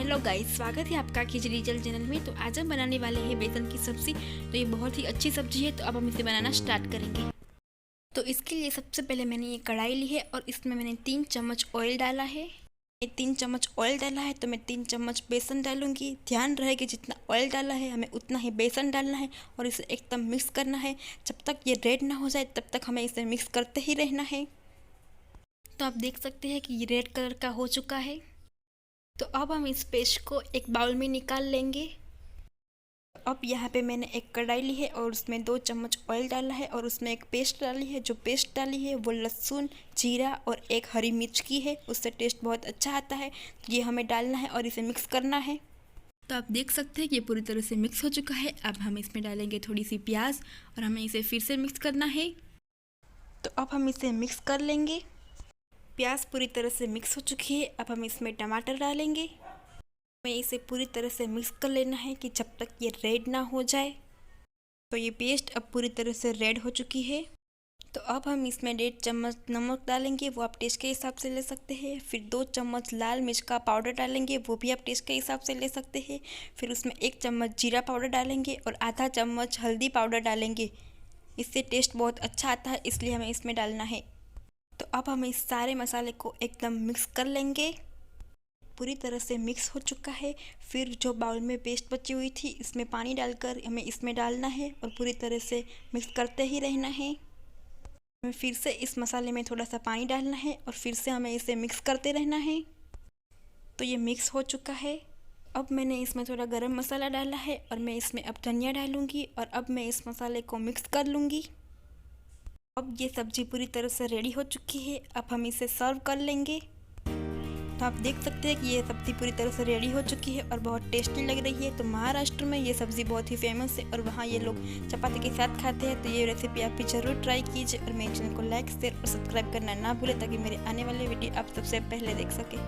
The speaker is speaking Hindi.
हेलो गाइस, स्वागत है आपका खिचड़ी डिजिटल चैनल में। तो आज हम बनाने वाले हैं बेसन की सब्ज़ी। तो ये बहुत ही अच्छी सब्ज़ी है। तो अब हम इसे बनाना स्टार्ट करेंगे। तो इसके लिए सबसे पहले मैंने ये कढ़ाई ली है और इसमें मैंने 3 चम्मच ऑयल डाला है। ये 3 चम्मच ऑयल डाला है तो मैं 3 चम्मच बेसन डालूंगी। ध्यान रहे कि जितना ऑयल डाला है हमें उतना ही बेसन डालना है और इसे एकदम मिक्स करना है। जब तक ये रेड ना हो जाए तब तक हमें इसे मिक्स करते ही रहना है। तो आप देख सकते हैं कि ये रेड कलर का हो चुका है। तो अब हम इस पेस्ट को एक बाउल में निकाल लेंगे। अब यहाँ पे मैंने एक कढ़ाई ली है और उसमें 2 चम्मच ऑयल डाला है और उसमें एक पेस्ट डाली है। जो पेस्ट डाली है वो लहसुन, जीरा और एक हरी मिर्च की है। उससे टेस्ट बहुत अच्छा आता है। तो ये हमें डालना है और इसे मिक्स करना है। तो आप देख सकते हैं कि ये पूरी तरह से मिक्स हो चुका है। अब हम इसमें डालेंगे थोड़ी सी प्याज और हमें इसे फिर से मिक्स करना है। तो अब हम इसे मिक्स कर लेंगे। प्याज पूरी तरह से मिक्स हो चुकी है। अब हम इसमें टमाटर डालेंगे। हमें इसे पूरी तरह से मिक्स कर लेना है कि जब तक ये रेड ना हो जाए। तो ये पेस्ट अब पूरी तरह से रेड हो चुकी है। तो अब हम इसमें 1.5 चम्मच नमक डालेंगे, वो आप टेस्ट के हिसाब से ले सकते हैं। फिर 2 चम्मच लाल मिर्च का पाउडर डालेंगे, वो भी आप टेस्ट के हिसाब से ले सकते हैं। फिर उसमें 1 चम्मच जीरा पाउडर डालेंगे और आधा चम्मच हल्दी पाउडर डालेंगे। इससे टेस्ट बहुत अच्छा आता है, इसलिए हमें इसमें डालना है। तो अब हम इस सारे मसाले को एकदम मिक्स कर लेंगे। पूरी तरह से मिक्स हो चुका है। फिर जो बाउल में पेस्ट बची हुई थी इसमें पानी डालकर हमें इसमें डालना है और पूरी तरह से मिक्स करते ही रहना है। हमें फिर से इस मसाले में थोड़ा सा पानी डालना है और फिर से हमें इसे मिक्स करते रहना है। तो ये मिक्स हो चुका है। अब मैंने इसमें थोड़ा गरम मसाला डाला है और मैं इसमें अब धनिया डालूँगी और अब मैं इस मसाले को मिक्स कर लूँगी। अब ये सब्ज़ी पूरी तरह से रेडी हो चुकी है। अब हम इसे सर्व कर लेंगे। तो आप देख सकते हैं कि ये सब्ज़ी पूरी तरह से रेडी हो चुकी है और बहुत टेस्टी लग रही है। तो महाराष्ट्र में ये सब्ज़ी बहुत ही फेमस है और वहाँ ये लोग चपाती के साथ खाते हैं। तो ये रेसिपी आप भी ज़रूर ट्राई कीजिए और मेरे चैनल को लाइक, शेयर और सब्सक्राइब करना ना भूलें ताकि मेरे आने वाले वीडियो आप सबसे पहले देख सकें।